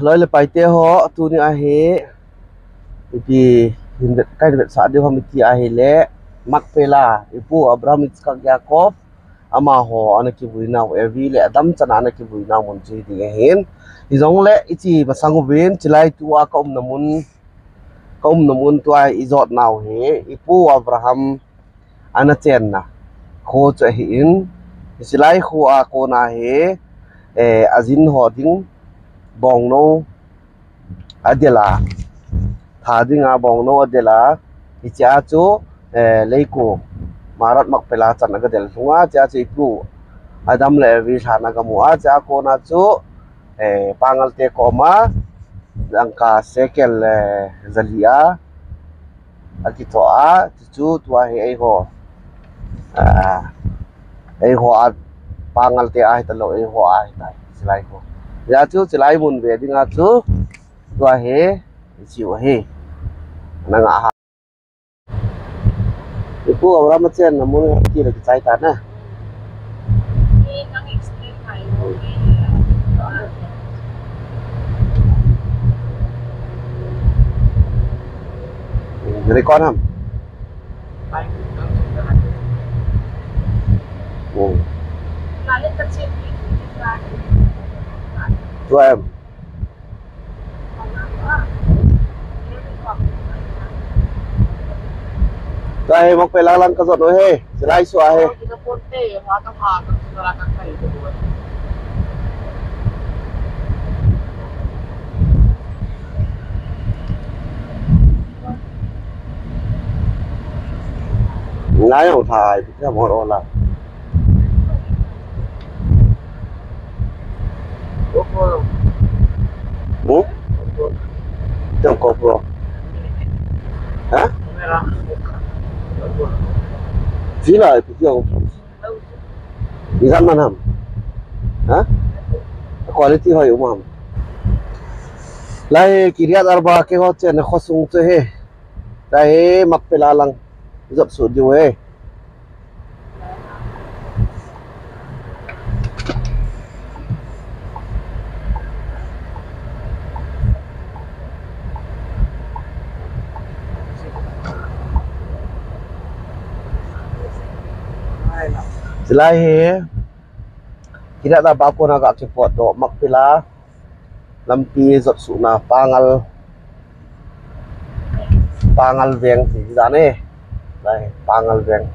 lối là bài tiết họ tu ni ahe ipi hindat kai hindat sa de hamiti ahe le Makpela ipu Abraham Iskak Yakob ama ho anaki buina evi le adam chana anaki buina mon chi di hen izong le ichi masangu bin chilai tu a kaum namun tu ai izot naw he ipu Abraham ana chen na kho cha hin chilai khu a ko na he azin ho ding bong no adela tha ding a bong no adela icha chu leiko marat Makpela chan aga del thunga cha chi pu Adam le vi thana ka mu a cha ko na chu pangal te ko ma angka sekel zalia akito a chu tua he ai ho a pangal te a ta lo ai ho a ta silai ko ya chu silai mun ve ding a chu tua he chiu he na nga ha ipu awra ma chen na mun ki le chai ta na Nang explain tayo. người con hầm Lalit kasi thưa em đây mong phải lang ka zot no he silai su a he kita punte, mata-mata, silakan kayo doon. ngay ở thải thì một đó là bố trong cột rồi hả phí lời thì chưa đi ăn mà hầm hả quality হয় umam lai Kiryat Arba ke ho chen kho sung che he tai Makpela lang zot su ju he silai he Kiryat Arba ko na ga ke pot do Makpela lampi zot su na pangal veng thì jane đây pangal veng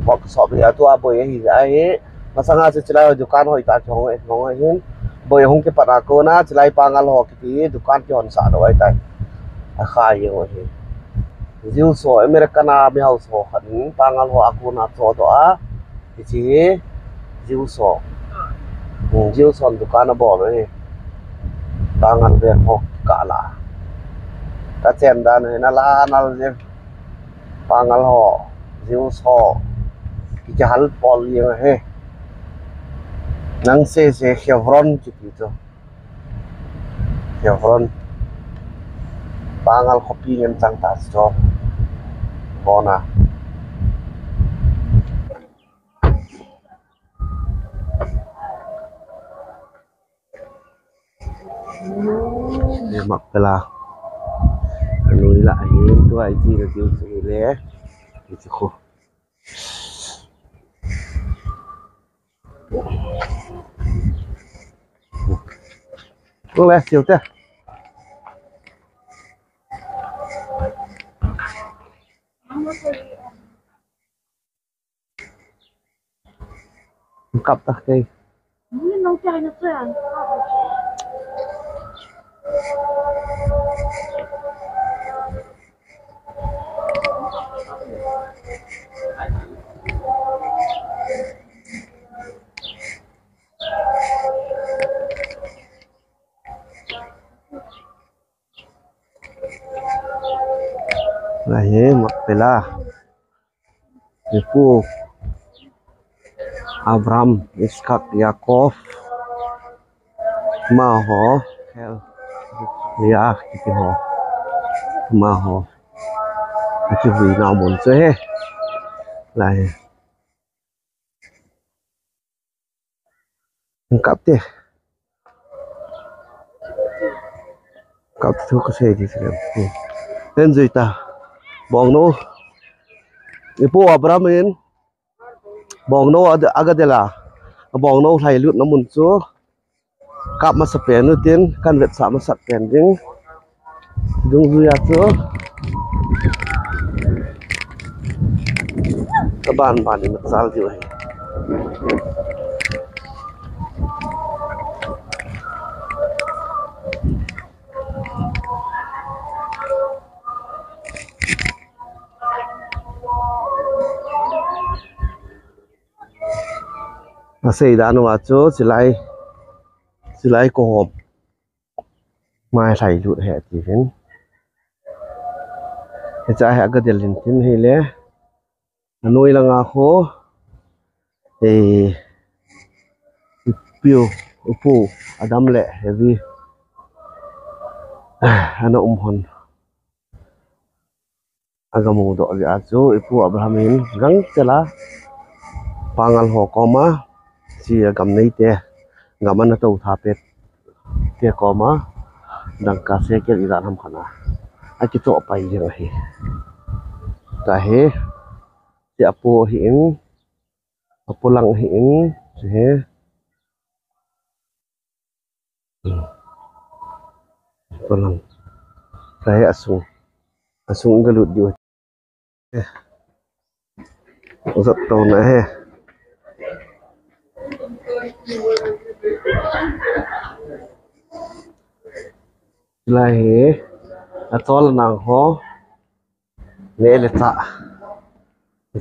bok so bi atua boy hi ai masanga se chilai dukan hoi ta chong e ngong hin boy hong ke para ko na chilai pangal ho ki dukan ki hon sa do ai tai a kha ye ho hi jiu so americana mi house ho khan pangal ho aku na cho do a chi jiu so jiu son dukan bo rồi pangal veng ho ka la ta chen da này na la na je pangal ho jiu so ki hal pol ye he nang se Chevron chu pi to Chevron pangal copy ngem chang ta so bona để mặc là lùi lại tôi ai gì là tiêu gì lẽ thì khổ lẽ chiều thế cặp ta cây nấu chay nó sẽ ăn. này Makpela ipu Abraham Iskak Yakob ma ho hel ya ki ho ma ho ki hui na mon che lại cặp thế Kau tu kau saya di sini. Dan cerita, bang no, ibu Abrahamin, bang no ada agak dela, bang no saya lut namun tu, kap masa pen nutin kan vet sama sat pending, dung ya tu, keban ban ini masal juga. Masih dah nu acu silai kohop mai sai lut he ti hin he cha he aga delin tin he le noi lang ako piu upu adam le heavy ana hon aga mu do li acu ipu Abrahamin gang cela pangal ho koma si gam nei te gaman na to thapet te koma dang ka se ke ira ham khana aki to pai je hi ta he ti apo hin apulang hin he pulang saya asung galut di usap tau na he lahi atol nang ho ne le ta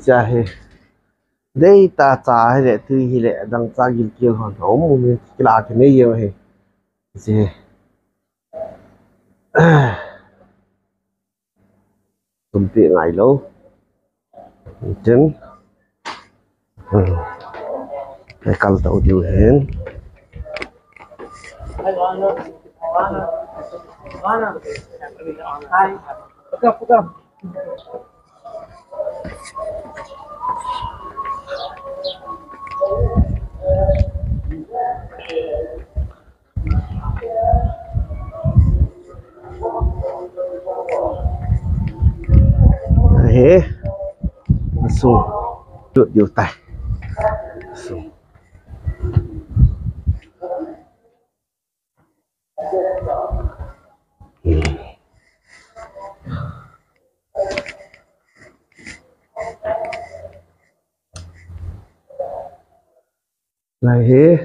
cha he dei ta cha he le tu hi le dang cha gil kil hon ho mu mi kila ke ne ye he je tum ti ngai lo chân cái cal tàu điều hen thế xuống được điều tài xuống này thế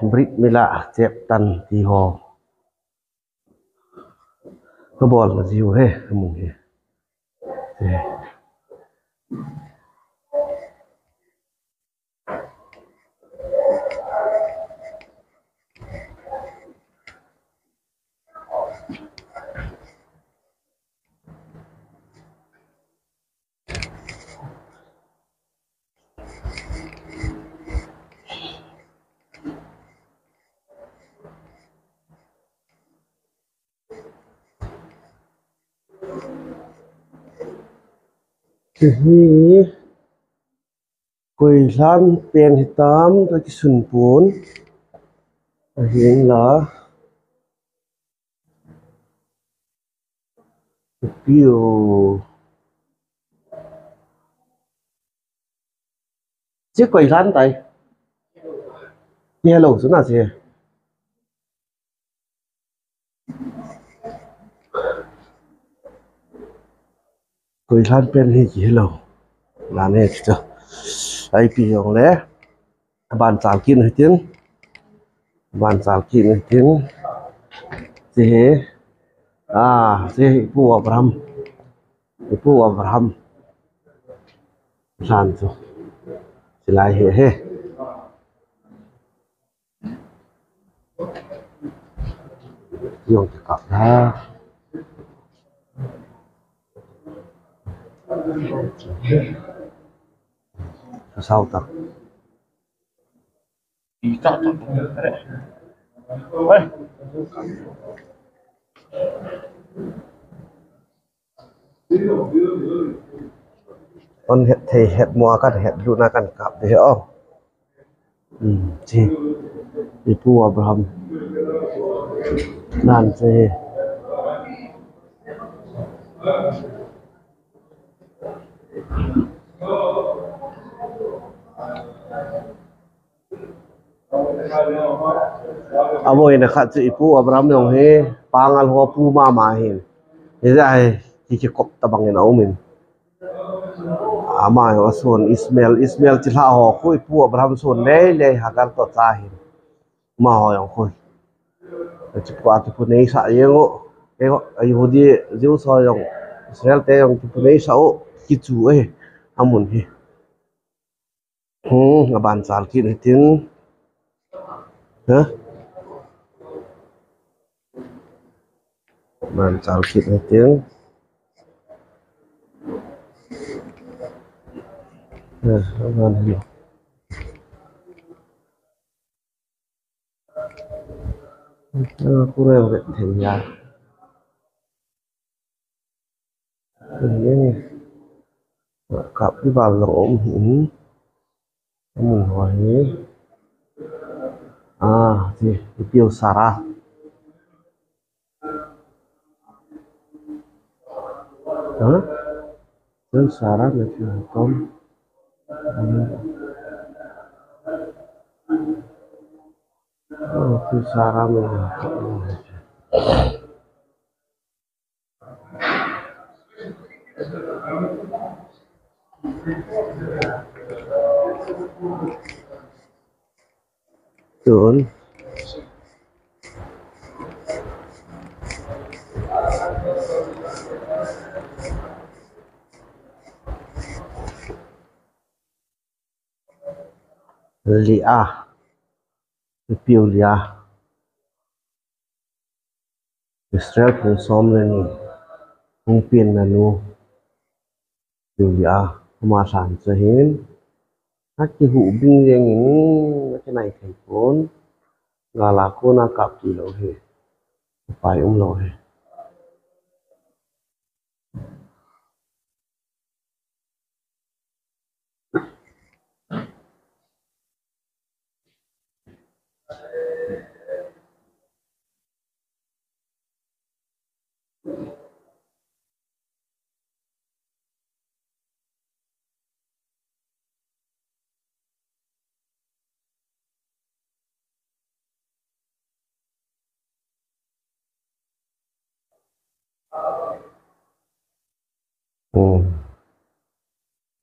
brick mila chẹp tan thì hồ nó bò là gì hết mùng hết ini quỳ lan pen hitam rồi cái sườn cuốn hiện là kiểu chiếc quầy lan tay nghe lẩu xuống là gì quầy lan pen thì chỉ lẩu là này chưa ai bị giống lẽ bàn sào kia này tiếng bàn sào kia này tiếng gì gì Ibu Abraham san rồi chỉ lại he dùng cái cặp ra sau tập con thầy hẹn mua kan hẹn lu na kan cặp thì không chi Ibu Abraham นั่นสิAmo ina khat chu ipu Abraham yong he pangal ho pu ma hin Izai ki kop tabang ina umin ama yo son Ismail chi la ho khu ipu Abraham son le hagar to cha hin ma ho yong khu chi pa ti pu nei sa yengo Yahudi jiu so yong Israel te yong ti pu nei sa o ki chu amun he ngaban chal ki tin ha ban chal ki tin ban hello kurang vet theng ya ini kap di balong ini amun ho he thì tiêu Sarah đó tiêu Sarah là tiêu con tiêu Sarah là tưởng Lia tiêu Lia Israel cũng xóm lên nhỉ không tiền là nu tiêu Lia mà sản cho hết các cái hũ binh riêng những cái này thành vốn là cô na cặp gì đâu hết phải ông rồi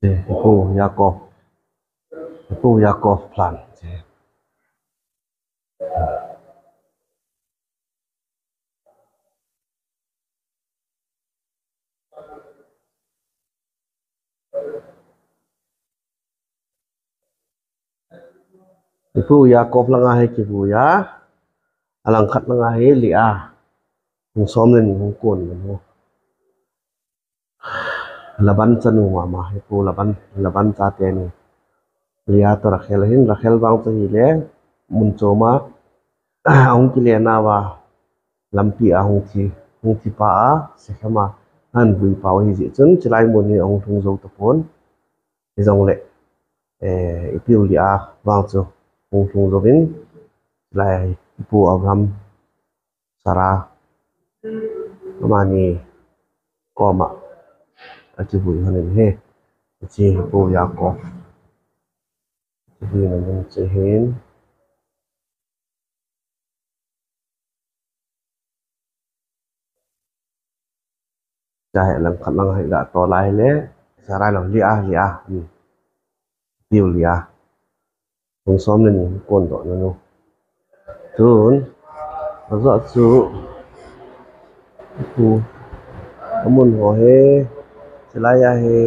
thì cô Jacob plan Ibu Yakob lang ahe kibu ya alangkat lang ahe Lia yung som lên yung kun mo laban sa nu mama ipu laban sa ten Lia to Rachel bang to hile mun choma ông kile na wa lampi hong ti pa se khama han bui pa hi ji chun chilai mon ni ông thung zo to pon izong le ipiu Lia bang cho ông thung zo bin lai ipu Abraham Sarah mani koma achi bui hanin he chi ipu Yakob chi na mun che hin chai lang khat lang hai ga to lai le Sarah lang Lia ipiu Lia ông xóm lên những con đó nó luôn Tun, rõ chú Ipu amun ho he silaya he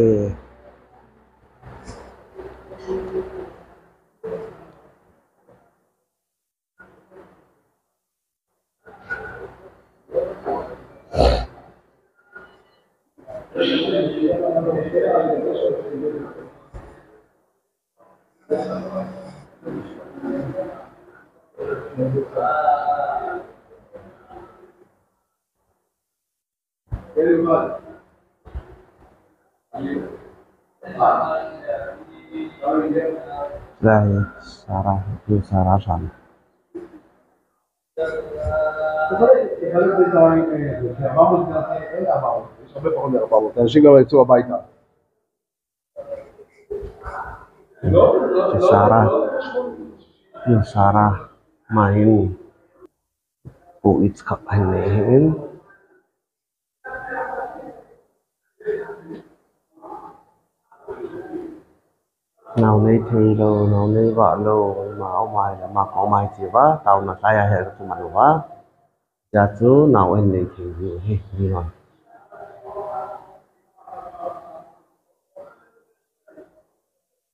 Sarah itu Sarah sana יש הרבה פחות מ-400, אנשים גם יצאו הביתה. Sarah main Ibu Iskak Hanehin nào nay thì đâu nào nay vợ đâu mà ông mày là mà có mày chỉ vá tao là tay hay là tụi mình vá cha chú nào anh này thì gì rồi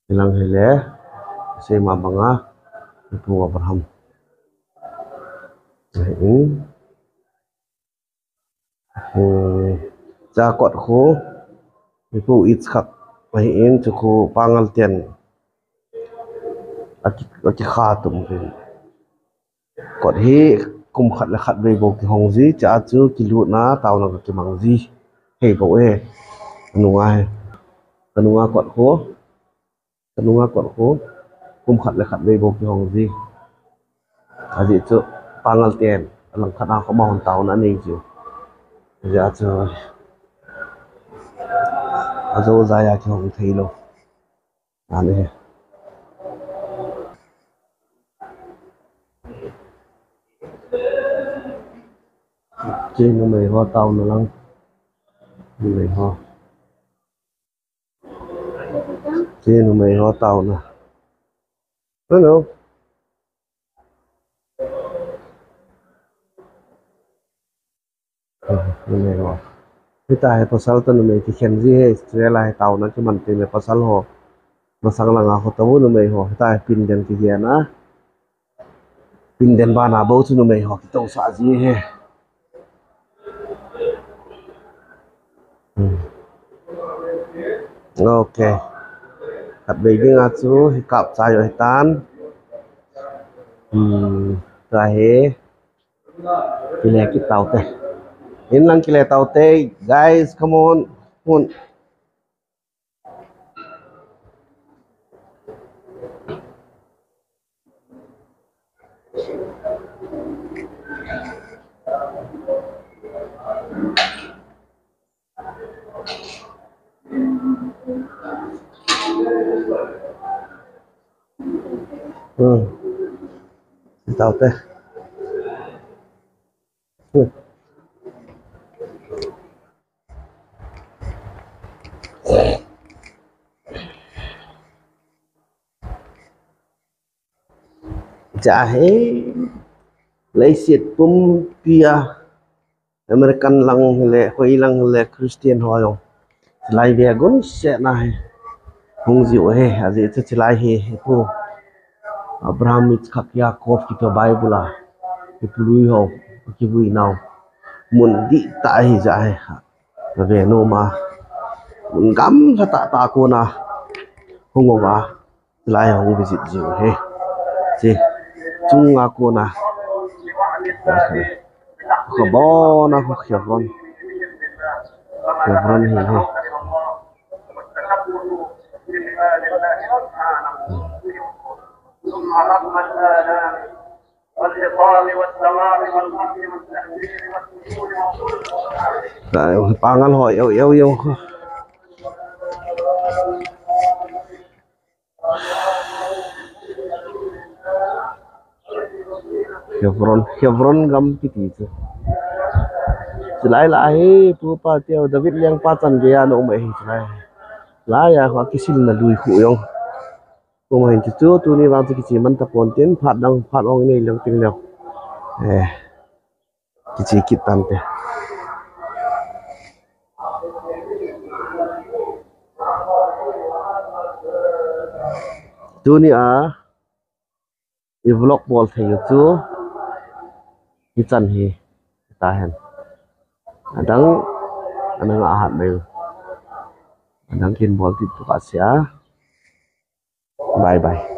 bilang hele saya ma banga Ibu Abraham ini cha quạt khô Ibu Iskak main cukup pangal tian aki khatum pin quạt hi kum khat la khat ve bo ki hong ji cha chu ki lu na taw na ki mang ji he bo e kanunga quạt khô kum khat la khat ve bo ki hong ji aji chu pangal tian lang khat na ko ma hon taw na ni chu ja chu azo zaya ki hong thei lo ani trên nó mày ho tàu nó lăng mày ho trên nó mày ho tàu nè nó đâu nó mày ho cái tài pasal tu nó mày cái khen gì hết sẽ lại tàu nó cho mình tìm cái pasal ho mà sang là ngao tàu nó mày ho tài pin đèn cái gì na pin đèn ba na bầu tu nó mày ho cái tàu xả gì hết ok cặp bì đi ngã chú cặp sai rồi tan rồi kile cái tàu tê in lang kile tàu tê guys come on tàu tê jahe lấy xiết pum pia American lang le khoi lang le Christian hoyo lai về gun sẽ này hung diệu he aje chu lai he pu Abraham Iskak Yaakov ki to Bible ki pului ho ki vui nào muốn đi tại hi ja he về no ma muốn gam ta ta ko na hung wa lai hung visit diệu he si chung nga ko na ko bo na ko Hebron hi he ثم رغم الآلام والعقاب والثواب والمكر والتأثير والسجود rồi pangal ho yêu Hebron gam kiti chu lại pu pa tiêu David liang pa chan ge ano mai hi lai ya ha kisil na lui khu yong ko mai chu tu ni wang chi man ta pon tin phat ong nei lang ting leo kichi kitan te tu ni i vlog bol thei chu ki chan hi ta hen adang anang a hat mai adang kin bol ti tu ka sia bye bye